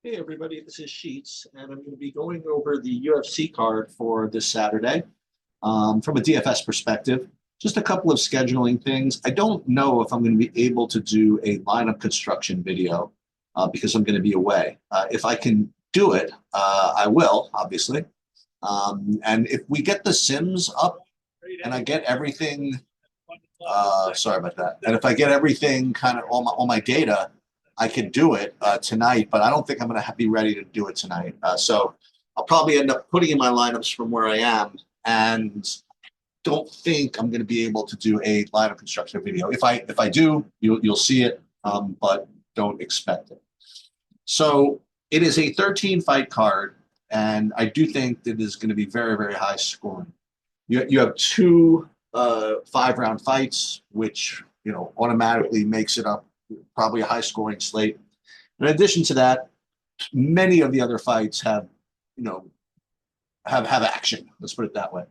Hey everybody, this is Sheets, and I'm going to be going over the UFC card for this Saturday from a DFS perspective. Just a couple of scheduling things. I don't know if I'm going to be able to do a lineup construction video because I'm going to be away. If I can do it, I will, obviously. And if we get the Sims up and I get everything sorry about that. And if I get everything kind of all my data, I can do it tonight. But I don't think I'm going to be ready to do it tonight. So I'll probably end up putting in my lineups from where I am, and don't think I'm going to be able to do a lineup construction video. If I do, you'll see it, but don't expect it. So it is a 13 fight card, and I do think that it is going to be very very high scoring. You have two 5 round fights, which automatically makes it up probably a high scoring slate. In addition to that, many of the other fights have you know have action. Let's put it that way.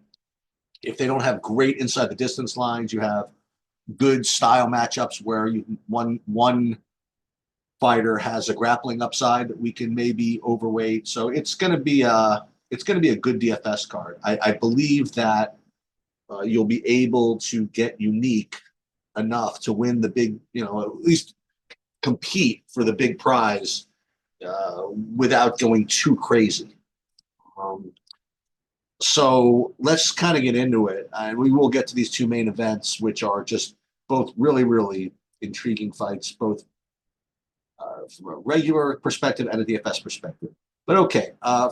If they don't have great inside the distance lines, you have good style matchups where one fighter has a grappling upside that we can maybe overweight. So it's going to be a good DFS card. I believe that you'll be able to get unique enough to win the big, at least compete for the big prize without going too crazy. Um, so let's kind of get into it. And we will get to these two main events, which are just both really, really intriguing fights, both from a regular perspective and a DFS perspective. But okay,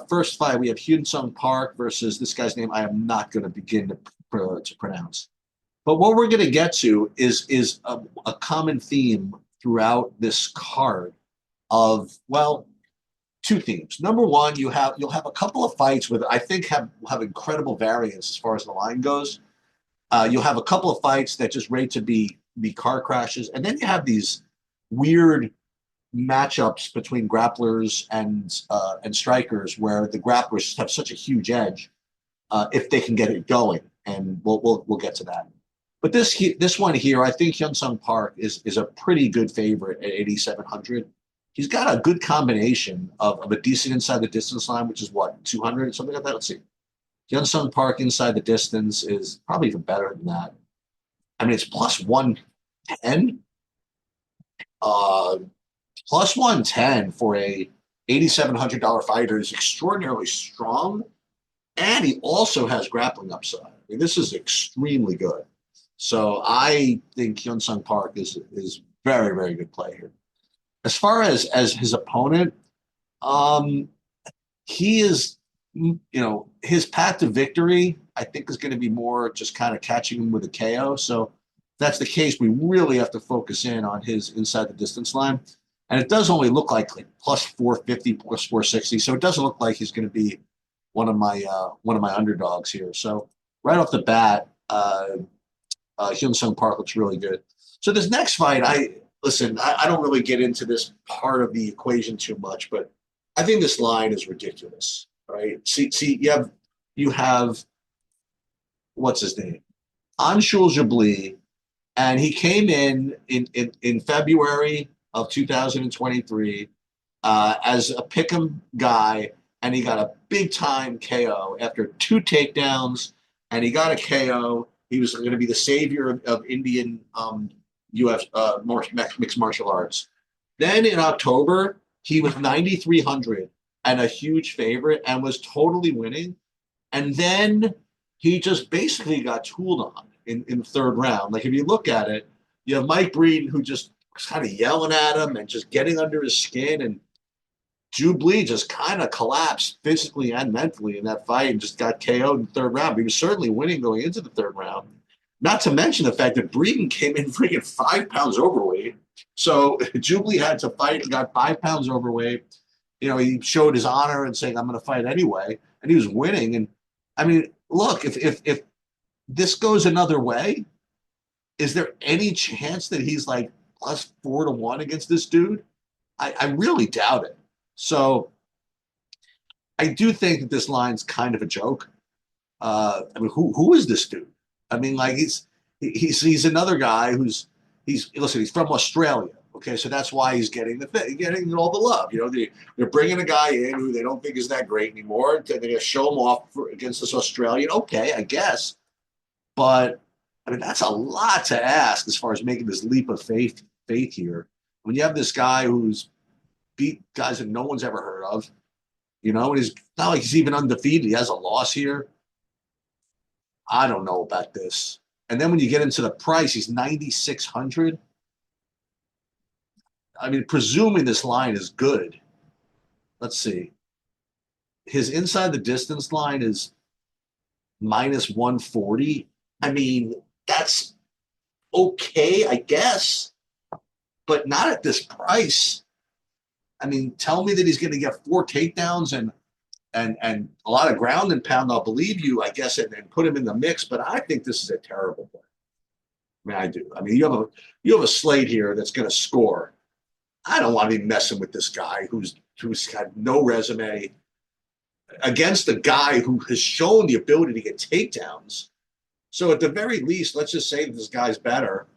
first fight, we have Hyun Sung Park versus this guy's name I am not going to begin to pronounce. But what we're going to get to is a common theme throughout this card of, well, two themes. Number one, you'll have a couple of fights with I think have incredible variance as far as the line goes. You'll have a couple of fights that just rate to be car crashes, and then you have these weird matchups between grapplers and strikers where the grapplers have such a huge edge if they can get it going, and we'll get to that. But this one here, I think Hyun Sung Park is a pretty good favorite at 8,700. He's got a good combination of a decent inside the distance line, which is what, 200, something like that. Let's see. Hyun Sung Park inside the distance is probably even better than that. I mean, it's plus 110. Uh, Plus 110 for a $8,700 fighter is extraordinarily strong. And he also has grappling upside. I mean, this is extremely good. So I think Hyun Sung Park is very, very good play here. As far as his opponent, um, he is, his path to victory, I think, is going to be more just kind of catching him with a KO. So if that's the case, we really have to focus in on his inside the distance line. And it does only look like plus 450, plus 460. So it doesn't look like he's going to be one of my underdogs here. So right off the bat, Hyun Sung Park looks really good. So this next fight, I don't really get into this part of the equation too much, but I think this line is ridiculous. Right? See, you have what's his name, Anshul Jabli, and he came in February of 2023 as a pick'em guy, and he got a big time KO after two takedowns, and he got a KO. He was going to be the savior of Indian mixed martial arts. Then in October, he was 9,300 and a huge favorite and was totally winning. And then he just basically got tooled on in the third round. Like if you look at it, you have Mike Breeden who just was kind of yelling at him and just getting under his skin, and Jubilee just kind of collapsed physically and mentally in that fight and just got KO'd in the third round. But he was certainly winning going into the third round. Not to mention the fact that Breeden came in freaking 5 pounds overweight. So Jubilee had to fight and got 5 pounds overweight. He showed his honor and saying, I'm going to fight anyway. And he was winning. And I mean, look, if this goes another way, is there any chance that he's like plus 4-1 against this dude? I really doubt it. So I do think that this line's kind of a joke. I mean, who is this dude? I mean, like he's another guy he's from Australia. Okay, so that's why he's getting all the love. They're bringing a guy in who they don't think is that great anymore. They're going to show him off against this Australian. Okay, I guess, but I mean that's a lot to ask as far as making this leap of faith here. When you have this guy who's beat guys that no one's ever heard of, and he's not like he's even undefeated. He has a loss here. I don't know about this. And then when you get into the price, he's 9,600. I mean, presuming this line is good, let's see. His inside the distance line is minus 140. I mean, that's okay, I guess, but not at this price. I mean, tell me that he's going to get 4 takedowns and a lot of ground and pound. I'll believe you, I guess, and put him in the mix. But I think this is a terrible play. I mean, I do. I mean, you have a slate here that's going to score. I don't want to be messing with this guy who's got no resume against a guy who has shown the ability to get takedowns. So at the very least, let's just say that this guy's better.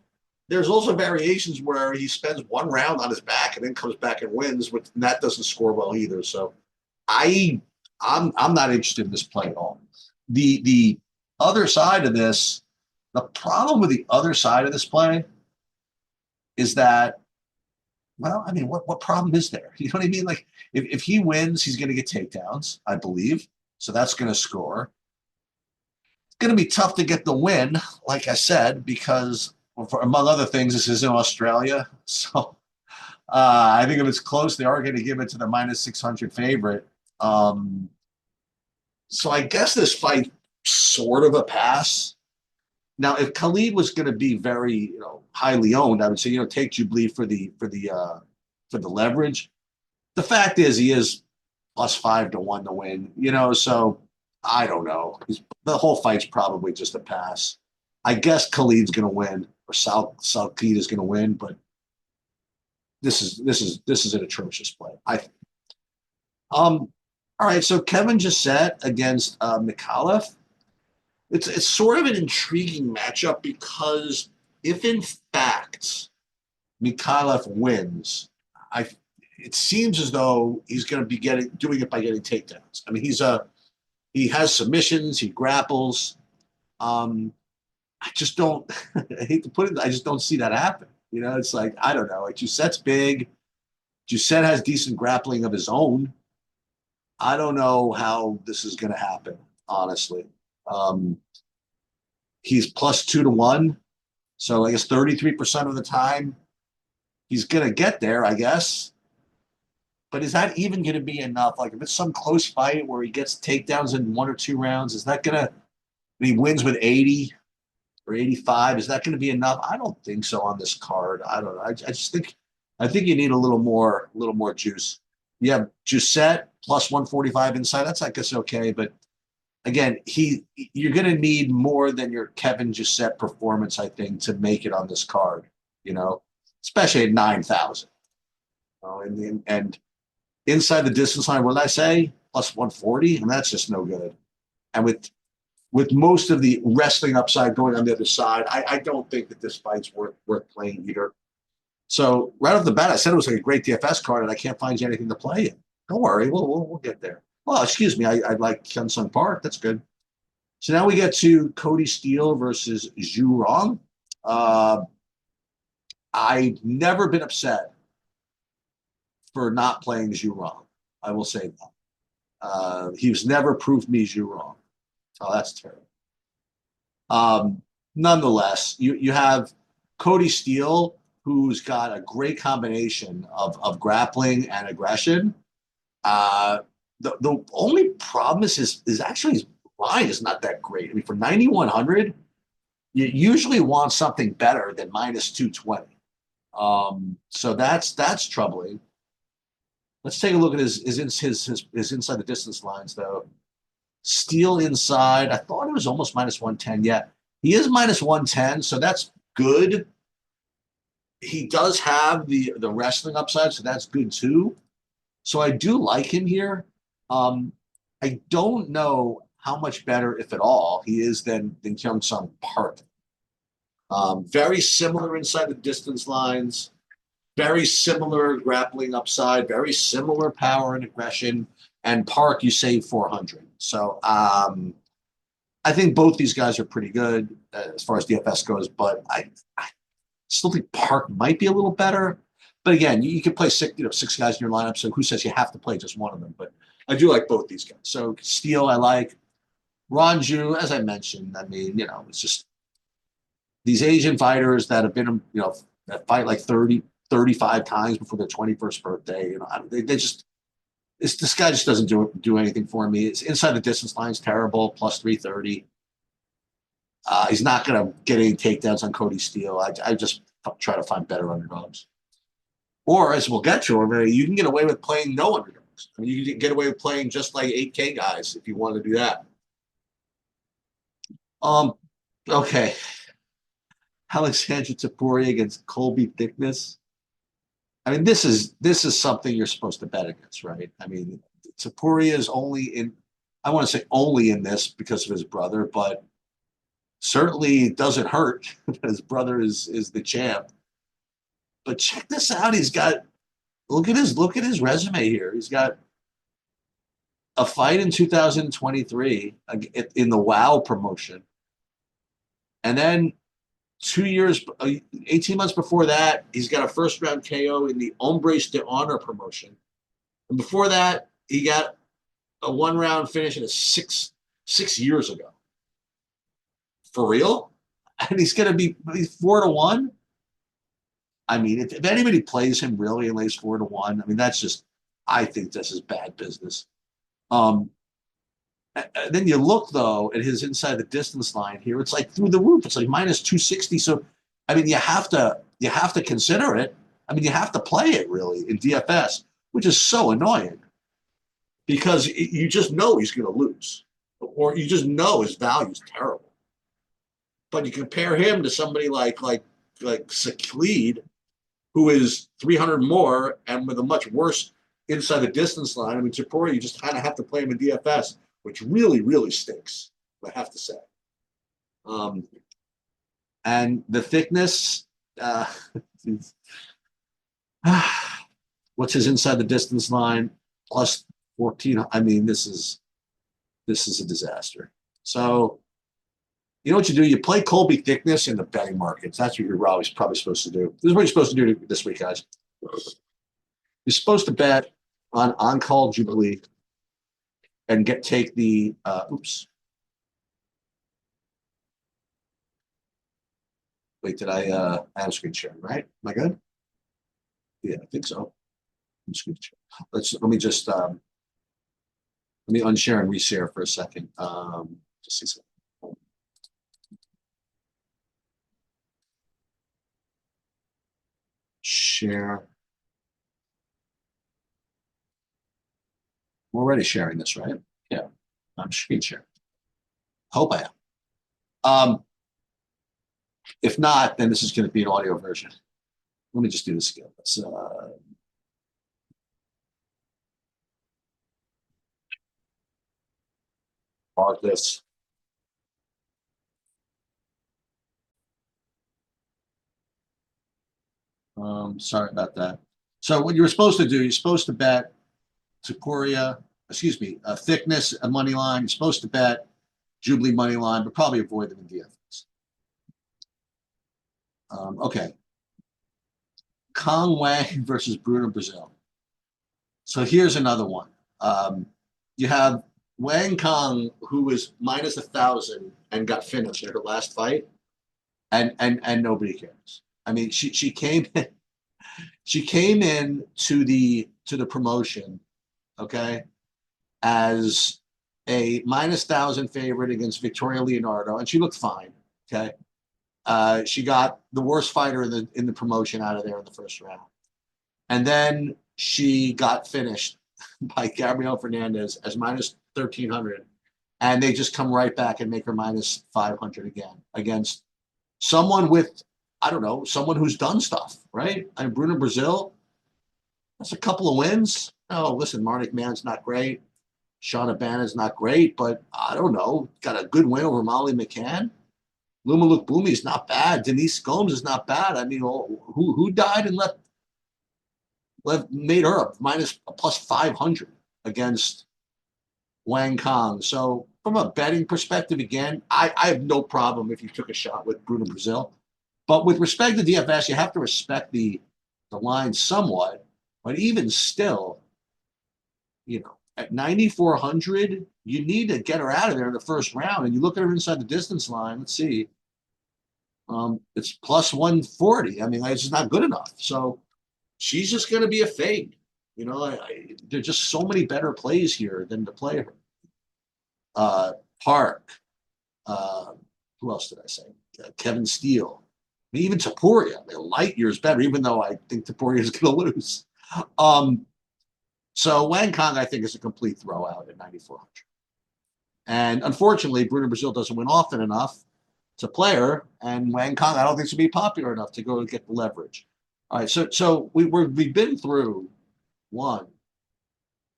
There's also variations where he spends one round on his back and then comes back and wins, but that doesn't score well either. So I'm not interested in this play at all. The other side of this, the problem with the other side of this play is that, well, I mean, what problem is there? You know what I mean? Like if he wins, he's going to get takedowns, I believe. So that's going to score. It's going to be tough to get the win, like I said, because among other things, this is in Australia. So I think if it's close, they are going to give it to the minus 600 favorite. So I guess this fight sort of a pass. Now, if Khalid was going to be very, highly owned, I would say, take Jubilee for the leverage. The fact is, he is plus 5 to 1 to win. So I don't know. The whole fight's probably just a pass. I guess Khalid's going to win, or Khalid is going to win, but this is an atrocious play. All right, so Kevin Jessett against Mikhailov. It's sort of an intriguing matchup because if in fact Mikhailov wins, it seems as though he's going to be doing it by getting takedowns. I mean, he has submissions, he grapples. I just don't. I hate to put it. I just don't see that happen. It's like I don't know. Like Jusset's big. Jusset has decent grappling of his own. I don't know how this is going to happen, honestly. He's plus 2 to 1. So I guess 33% of the time he's going to get there, I guess. But is that even going to be enough? Like if it's some close fight where he gets takedowns in 1 or 2 rounds, is that going to, he wins with 80 or 85, is that going to be enough? I don't think so on this card. I don't know. I think you need a little more juice. You have Jusset plus 145 inside. That's, I guess, okay. But again, you're going to need more than your Kevin Jusset performance, I think, to make it on this card, especially at 9,000. And inside the distance line, what did I say? Plus 140, and that's just no good. And with most of the wrestling upside going on the other side, I don't think that this fight's worth playing either. So right off the bat, I said it was like a great DFS card, and I can't find you anything to play in. Don't worry, we'll get there. Well, excuse me, I like Hyun-Sung Park. That's good. So now we get to Cody Steele versus Zhu Rong. I've never been upset for not playing Zhu Rong. I will say that. He's never proved me Zhu Rong. Oh, that's terrible. Nonetheless, you have Cody Steele, who's got a great combination of grappling and aggression. The only problem is actually his line is not that great. I mean, for 9,100, you usually want something better than minus 220. So that's troubling. Let's take a look at his inside the distance lines though. Steele inside, I thought it was almost minus 110. Yeah, he is minus 110, so that's good. He does have the wrestling upside, so that's good too. So I do like him here. I don't know how much better, if at all, he is than Hyun-Sung Park. Very similar inside the distance lines. very similar grappling upside, very similar power and aggression. And Park, you save 400. So I think both these guys are pretty good as far as DFS goes, but I still think Park might be a little better. But again, you can play six guys in your lineup. So who says you have to play just one of them? But I do like both these guys. So Steele, I like. Ranju, as I mentioned, I mean, it's just these Asian fighters that have been, that fight like 30, 35 times before their 21st birthday. They just, this guy just doesn't do anything for me. It's inside the distance line's terrible, plus 330. He's not going to get any takedowns on Cody Steele. I just try to find better underdogs. Or as we'll get to, you can get away with playing no underdogs. I mean, you can get away with playing just like 8K guys if you want to do that. Um, okay. Alexandra Taporia against Colby Thickness. I mean, this is something you're supposed to bet against, right? I mean, Taporia is only in, I want to say only in this because of his brother, but certainly doesn't hurt. His brother is the champ. But check this out. He's got look at his resume here. He's got a fight in 2023 in the WOW promotion. And then 2 years, 18 months before that, he's got a first round KO in the Hombres de Honor promotion. And before that, he got a 1 round finish in 6 years ago. For real? And he's going to be 4-1. I mean, if anybody plays him really and lays 4-1, I mean, I think this is bad business. Um, then you look though at his inside the distance line here. It's like through the roof. It's like minus 260. So, I mean, you have to consider it. I mean, you have to play it really in DFS, which is so annoying because you just know he's going to lose, or you just know his value is terrible. But you compare him to somebody like Sakleed, who is 300 more and with a much worse inside the distance line. I mean, Taporia, you just kind of have to play him in DFS, which really, really stinks, I have to say. Um, and the thickness, what's his inside the distance line? Plus 14. I mean, this is a disaster. So you know what you do? You play Colby Thickness in the betting markets. That's what you're always probably supposed to do. This is what you're supposed to do this week, guys. You're supposed to bet on call Jubilee and take the oops. Wait, did I have screen sharing, right? Am I good? Yeah, I think so. I'm screen sharing. Let me unshare and reshare for a second. Just see something. Share. I'm already sharing this, right? Yeah, I'm screen sharing. Hope I am. If not, then this is going to be an audio version. Let me just do this again. Let's pause this. Sorry about that. So what you were supposed to do, you're supposed to bet Taporia, excuse me, thickness, a money line. You're supposed to bet Jubilee money line, but probably avoid them in DFS. Okay. Kong Wang versus Bruno Brazil. So here's another one. You have Wang Kong, who was minus 1,000 and got finished in her last fight, and nobody cares. I mean, she came in, she came in to the promotion, okay, as a minus 1,000 favorite against Victoria Leonardo, and she looked fine. Okay, she got the worst fighter in the promotion out of there in the first round, and then she got finished by Gabriel Fernandez as minus 1,300, and they just come right back and make her minus 500 again against someone with, I don't know, someone who's done stuff, right? I mean, Bruno Brazil, that's a couple of wins. Oh, listen, Marnik Mann's not great. Sean Abana's not great, but I don't know. Got a good win over Molly McCann. Luma Lukbumi is not bad. Denise Gomes is not bad. I mean, who died and left made her a minus a plus 500 against Wang Kong. So from a betting perspective, again, I have no problem if you took a shot with Bruno Brazil. But with respect to DFS, you have to respect the line somewhat. But even still, at 9,400, you need to get her out of there in the first round. And you look at her inside the distance line. Let's see. It's plus 140. I mean, it's just not good enough. So she's just going to be a fade. There's just so many better plays here than to play her. Park. Uh, who else did I say? Kevin Steele. I mean, even Taporia. Light years better, even though I think Taporia is going to lose. So Wang Kong, I think, is a complete throwout at 9,400. And unfortunately, Bruno Brazil doesn't win often enough to play her, and Wang Kong, I don't think, should be popular enough to go get the leverage. All right, so we've been through 1,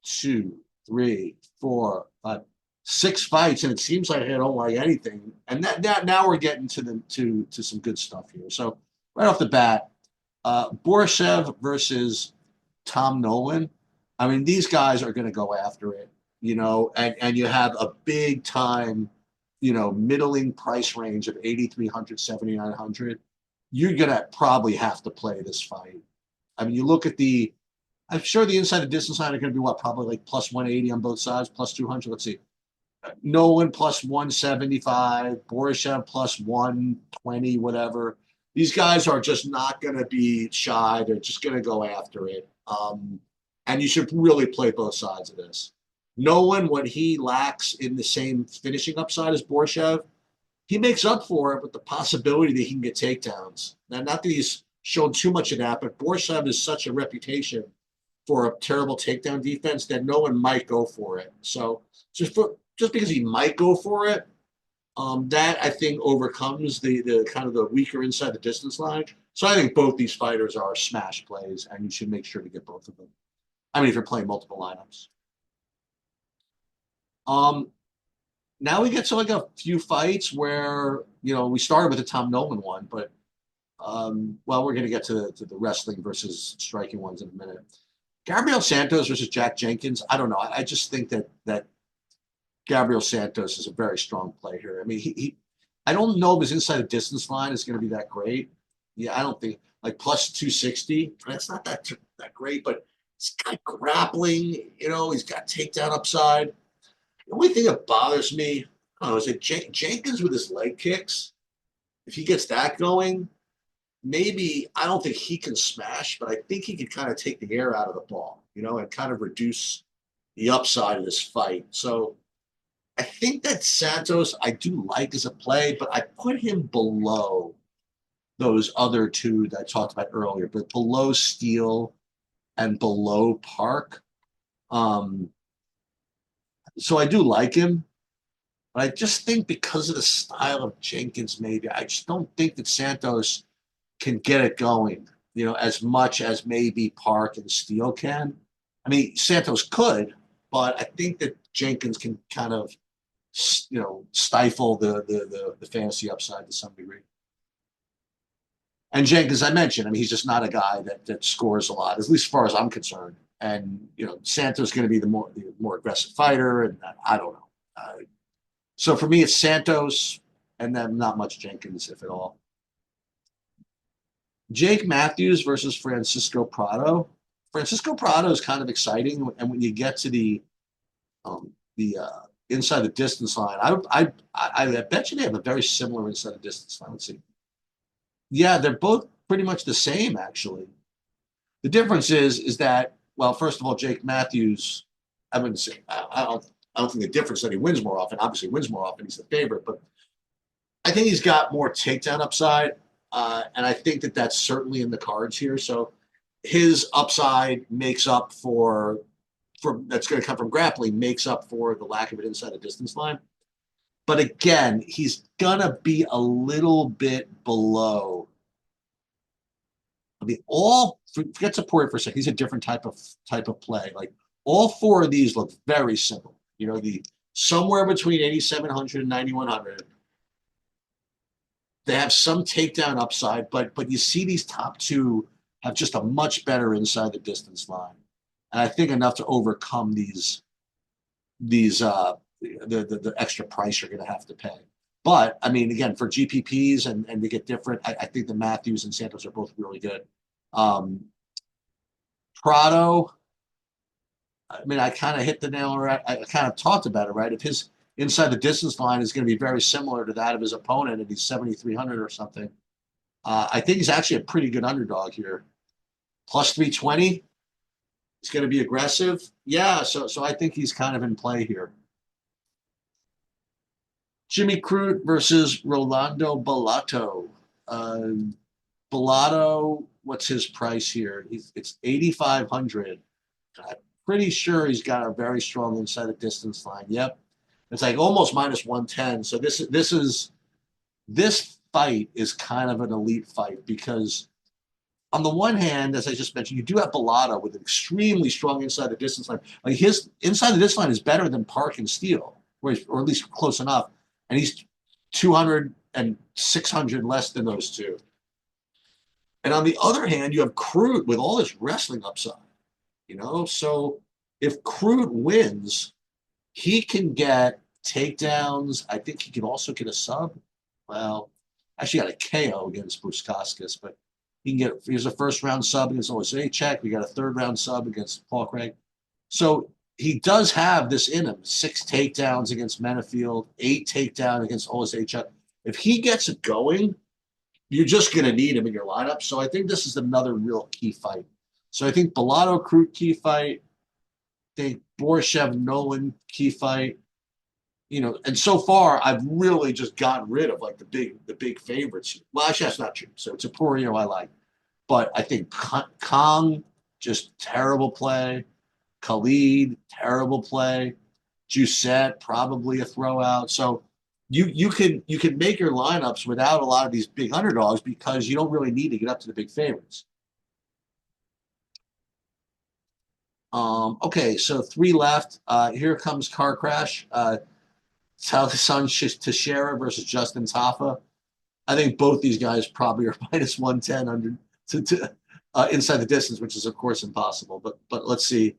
2, 3, 4, 5, 6 fights, and it seems like I don't like anything. And that now we're getting to some good stuff here. So right off the bat, Borishev versus Tom Nolan. I mean, these guys are going to go after it, and you have a big time, middling price range of 8,300, 7,900. You're going to probably have to play this fight. I mean, you look at I'm sure the inside and distance line are going to be probably like plus 180 on both sides, plus 200. Let's see. Nolan plus 175, Borishev plus 120, whatever. These guys are just not going to be shy. They're just going to go after it. And you should really play both sides of this. Nolan, what he lacks in the same finishing upside as Borishev, he makes up for it with the possibility that he can get takedowns. Now, not that he's shown too much of that, but Borishev is such a reputation for a terrible takedown defense that no one might go for it. So just because he might go for it, that I think overcomes the kind of the weaker inside the distance line. So I think both these fighters are smash plays, and you should make sure to get both of them. I mean, if you're playing multiple lineups. Now we get to like a few fights where we started with the Tom Nolan one, but well, we're going to get to the wrestling versus striking ones in a minute. Gabriel Santos versus Jack Jenkins. I don't know. I just think that Gabriel Santos is a very strong play here. I mean, I don't know if his inside of distance line is going to be that great. Yeah, I don't think like plus 260. That's not that great, but he's got grappling. He's got takedown upside. The only thing that bothers me, I don't know, is that Jenkins with his leg kicks. If he gets that going, maybe I don't think he can smash, but I think he could kind of take the air out of the ball, and kind of reduce the upside of this fight. So I think that Santos I do like as a play, but I put him below those other two that I talked about earlier, but below Steele and below Park. So I do like him, but I just think because of the style of Jenkins, maybe I just don't think that Santos can get it going, as much as maybe Park and Steele can. I mean, Santos could, but I think that Jenkins can kind of, stifle the fantasy upside to some degree. And Jenkins, I mentioned, I mean, he's just not a guy that scores a lot, at least as far as I'm concerned. And Santos is going to be the more aggressive fighter, and I don't know. So for me, it's Santos, and then not much Jenkins, if at all. Jake Matthews versus Francisco Prado. Francisco Prado is kind of exciting, and when you get to the inside the distance line, I bet you they have a very similar inside the distance line. Let's see. Yeah, they're both pretty much the same, actually. The difference is that, well, first of all, Jake Matthews, I wouldn't say I don't think the difference that he wins more often. Obviously, he wins more often. He's the favorite, but I think he's got more takedown upside, and I think that that's certainly in the cards here. So his upside makes up for that's going to come from grappling, makes up for the lack of it inside the distance line. But again, he's gonna be a little bit below. I mean, forget support for a second. He's a different type of play. Like all four of these look very similar. The somewhere between 8,700 and 9,100. They have some takedown upside, but you see these top two have just a much better inside the distance line, and I think enough to overcome these the extra price you're going to have to pay. But I mean, again, for GPPs and to get different, I think the Matthews and Santos are both really good. Um, Prado, I mean, I kind of hit the nail right. I kind of talked about it, right? If his inside the distance line is going to be very similar to that of his opponent, and he's 7,300 or something, I think he's actually a pretty good underdog here. Plus 320, it's going to be aggressive. Yeah, so I think he's kind of in play here. Jimmy Crute versus Rolando Bellato. Bellato, what's his price here? It's 8,500. I'm pretty sure he's got a very strong inside the distance line. Yep, it's like almost minus 110. So this fight is kind of an elite fight because on the one hand, as I just mentioned, you do have Bellato with an extremely strong inside the distance line. Like his inside the distance line is better than Park and Steele, or at least close enough. And he's 200 and 600 less than those two. And on the other hand, you have Crute with all this wrestling upside, So if Crute wins, he can get takedowns. I think he can also get a sub. Well, actually got a KO against Buskauskas, but here's a first round sub against Olszewski. We got a third round sub against Paul Craig. So he does have this in him. 6 takedowns against Menefield, 8 takedowns against Olszewski. If he gets it going, you're just going to need him in your lineup. So I think this is another real key fight. So I think Bellato Crute key fight. I think Borshev Nolan key fight. And so far I've really just gotten rid of like the big favorites. Well, actually that's not true. So Topuria I like, but I think Kong just terrible play. Khalid terrible play. Giussette probably a throwout. So you can make your lineups without a lot of these big underdogs because you don't really need to get up to the big favorites. Okay, so 3 left. Here comes Car Crash. Talison Teixeira versus Justin Tafa. I think both these guys probably are minus 110 under inside the distance, which is of course impossible. But let's see.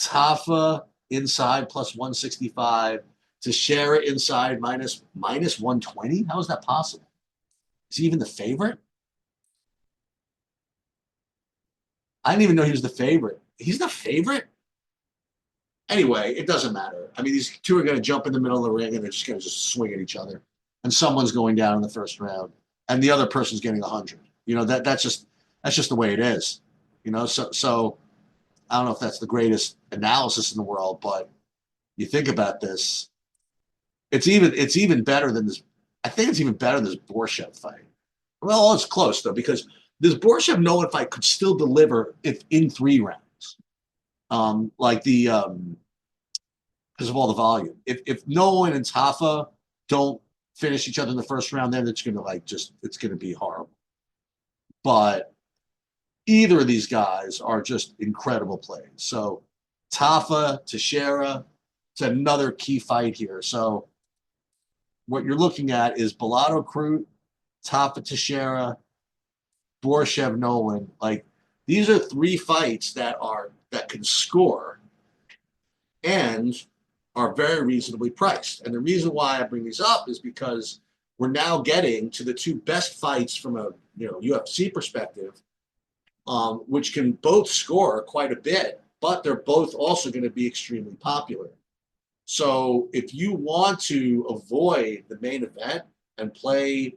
Tafa inside plus 165. Teixeira inside minus 120. How is that possible? Is he even the favorite? I didn't even know he was the favorite. He's the favorite? Anyway, it doesn't matter. I mean, these two are going to jump in the middle of the ring and they're just going to just swing at each other. And someone's going down in the first round and the other person's getting 100. That's just the way it is. So I don't know if that's the greatest analysis in the world, but you think about this, it's even better than this. I think it's even better than this Borshev fight. Well, it's close though, because this Borshev Nolan fight could still deliver if in 3 rounds. Because of all the volume. If Nolan and Tafa don't finish each other in the first round, then it's gonna be horrible. But either of these guys are just incredible plays. So Tafa, Teixeira, it's another key fight here. So what you're looking at is Bellato Crute, Tafa Teixeira, Borshev Nolan. Like these are 3 fights that can score and are very reasonably priced. And the reason why I bring these up is because we're now getting to the 2 best fights from a UFC perspective, which can both score quite a bit, but they're both also going to be extremely popular. So if you want to avoid the main event and play,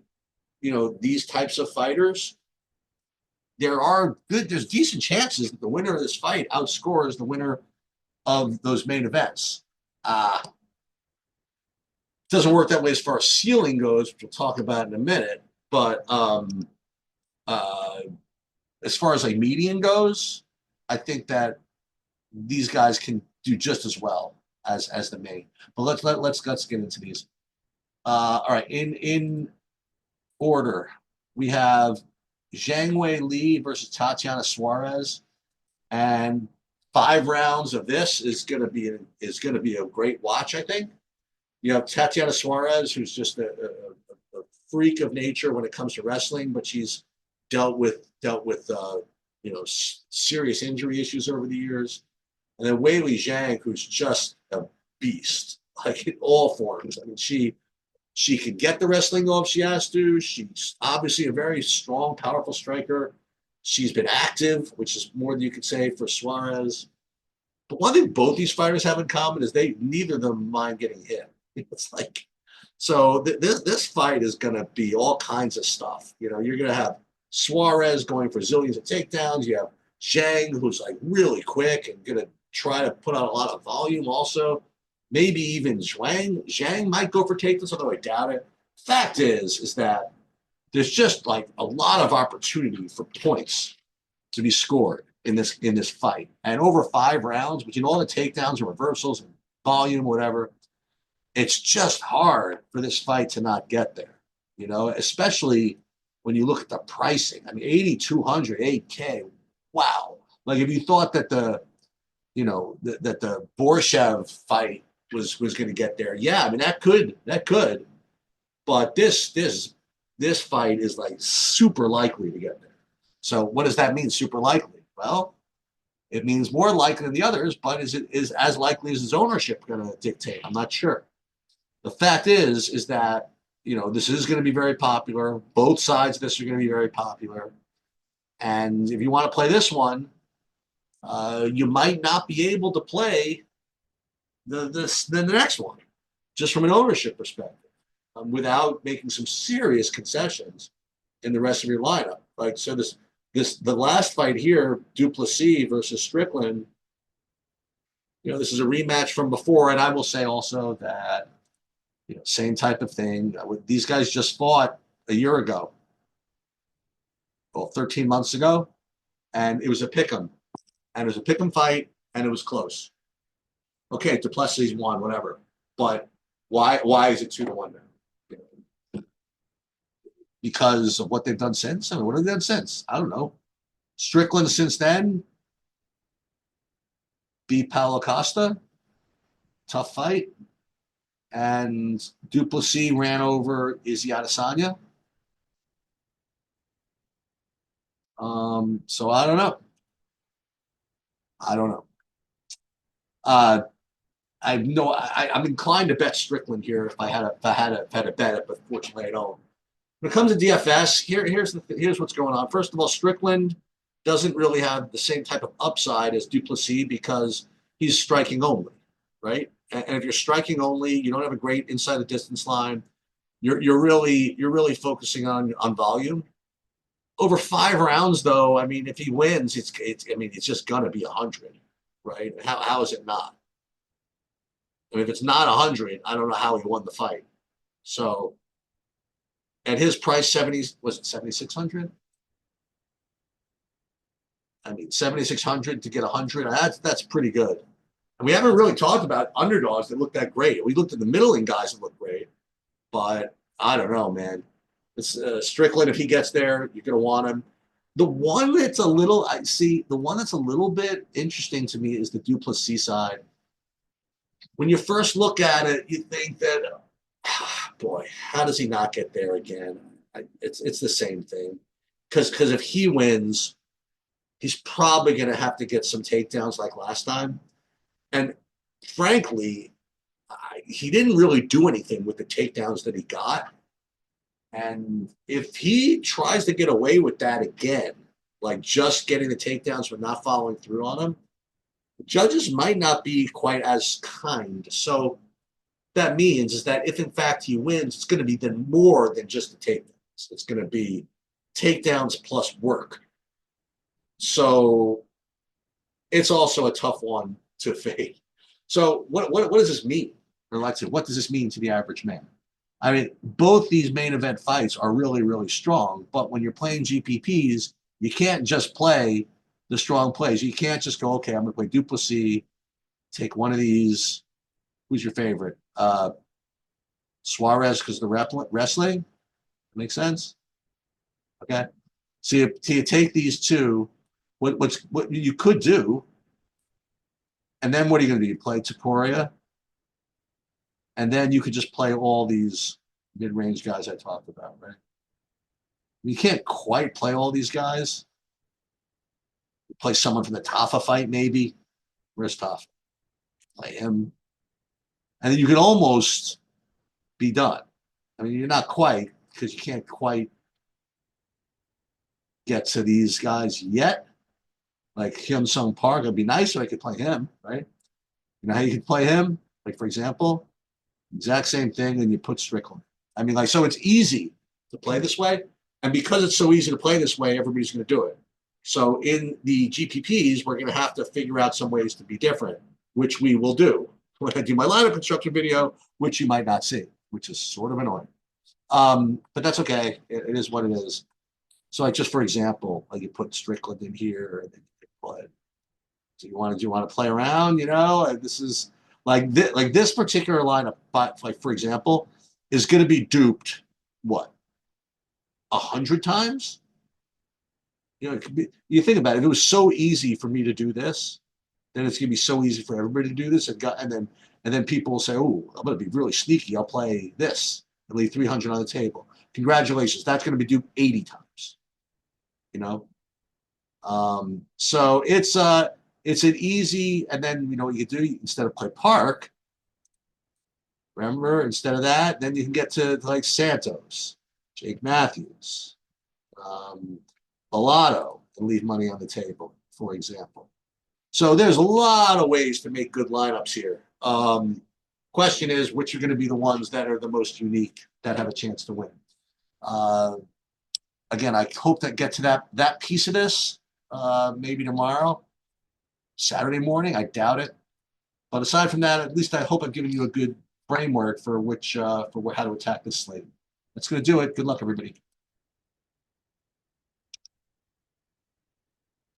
these types of fighters, there's decent chances that the winner of this fight outscores the winner of those main events. It doesn't work that way as far as ceiling goes, which we'll talk about in a minute. But as far as like median goes, I think that these guys can do just as well as the main. But let's get into these. All right, in order, we have Zhang Wei Li versus Tatiana Suarez, and 5 rounds of this is going to be a great watch. I think you have Tatiana Suarez, who's just a freak of nature when it comes to wrestling, but she's serious injury issues over the years. And then Weili Zhang, who's just a beast, like in all forms. I mean, she can get the wrestling off she has to. She's obviously a very strong, powerful striker. She's been active, which is more than you could say for Suarez. But one thing both these fighters have in common is they neither of them mind getting hit. It's like so this fight is going to be all kinds of stuff. You know, you're going to have Suarez going for zillions of takedowns. You have Zhang, who's like really quick and going to try to put out a lot of volume also. Maybe even Zhang might go for takedowns, although I doubt it. Fact is that there's just like a lot of opportunity for points to be scored in this fight. And over 5 rounds, between all the takedowns and reversals and volume, whatever, it's just hard for this fight to not get there. You know, especially when you look at the pricing. I mean, 8,200, 8K. Wow. Like if you thought that the Borshev fight was going to get there, yeah, I mean that could, but this fight is like super likely to get there. So what does that mean? Super likely? Well, it means more likely than the others, but is as likely as his ownership going to dictate? I'm not sure. The fact is that this is going to be very popular. Both sides of this are going to be very popular, and if you want to play this one, you might not be able to play the next one, just from an ownership perspective, without making some serious concessions in the rest of your lineup. Like so, the last fight here, Duplessis versus Strickland. This is a rematch from before, and I will say also that same type of thing. These guys just fought a year ago, well, 13 months ago, and it was a pick'em, and it was a pick'em fight, and it was close. Okay, Duplessis won, whatever, but why is it 2-1 now? Because of what they've done since? I mean, what have they done since? I don't know. Strickland since then beat Paulo Costa. Tough fight. And Duplessis ran over Izzy Adesanya. So I don't know. I'm inclined to bet Strickland here if I had a bet it, but fortunately I don't. When it comes to DFS, here's what's going on. First of all, Strickland doesn't really have the same type of upside as Duplessis because he's striking only, right? And if you're striking only, you don't have a great inside the distance line. You're really focusing on volume. Over 5 rounds, though, I mean, if he wins, it's just gonna be 100, right? How is it not? I mean, if it's not 100, I don't know how he won the fight. So, at his price, 70 was it 7,600? I mean, 7,600 to get 100. That's pretty good. And we haven't really talked about underdogs that look that great. We looked at the middling guys that look great, but I don't know, man. It's Strickland. If he gets there, you're going to want him. The one that's a little bit interesting to me is the Duplessis side. When you first look at it, you think that, boy, how does he not get there again? It's the same thing. Because if he wins, he's probably going to have to get some takedowns like last time. And frankly, he didn't really do anything with the takedowns that he got. And if he tries to get away with that again, like just getting the takedowns but not following through on them, the judges might not be quite as kind. So that means is that if in fact he wins, it's going to be then more than just the takedowns. It's going to be takedowns plus work. So it's also a tough one to fade. So what does this mean? Or like I said, what does this mean to the average man? I mean, both these main event fights are really, really strong, but when you're playing GPPs, you can't just play the strong plays. You can't just go, okay, I'm going to play Duplessis, take one of these. Who's your favorite? Suarez because of the wrestling? Makes sense? Okay. So you take these two, what you could do, and then what are you going to do? You play Topuria, and then you could just play all these mid-range guys I talked about, right? You can't quite play all these guys. Play someone from the Tafa fight, maybe. Where's Tafa? Play him. And then you could almost be done. I mean, you're not quite, because you can't quite get to these guys yet. Like Hyun Sung Park, it'd be nice if I could play him, right? You know how you could play him? Like, for example, exact same thing, and you put Strickland. I mean, like, so it's easy to play this way. And because it's so easy to play this way, everybody's going to do it. So in the GPPs, we're going to have to figure out some ways to be different, which we will do when I do my lineup construction video, which you might not see, which is sort of annoying. But that's okay. It is what it is. So like just for example, like you put Strickland in here and then you put, so do you want to play around, you know? Like this is like this particular lineup, but like for example, is going to be duped what 100 times? You know, it could be, you think about it, if it was so easy for me to do this, then it's gonna be so easy for everybody to do this, and then people will say, "Oh, I'm gonna be really sneaky. I'll play this and leave 300 on the table." Congratulations, that's gonna be due 80 times. You know, so it's an easy, and then you know what you do instead of play Park. Remember, instead of that, then you can get to like Santos, Jake Matthews, um, Bellotto, and leave money on the table, for example. So there's a lot of ways to make good lineups here. Question is, which are going to be the ones that are the most unique that have a chance to win? Uh, Again, I hope to get to that piece of this maybe tomorrow, Saturday morning. I doubt it, but aside from that, at least I hope I've given you a good framework for how to attack this slate. That's going to do it. Good luck, everybody.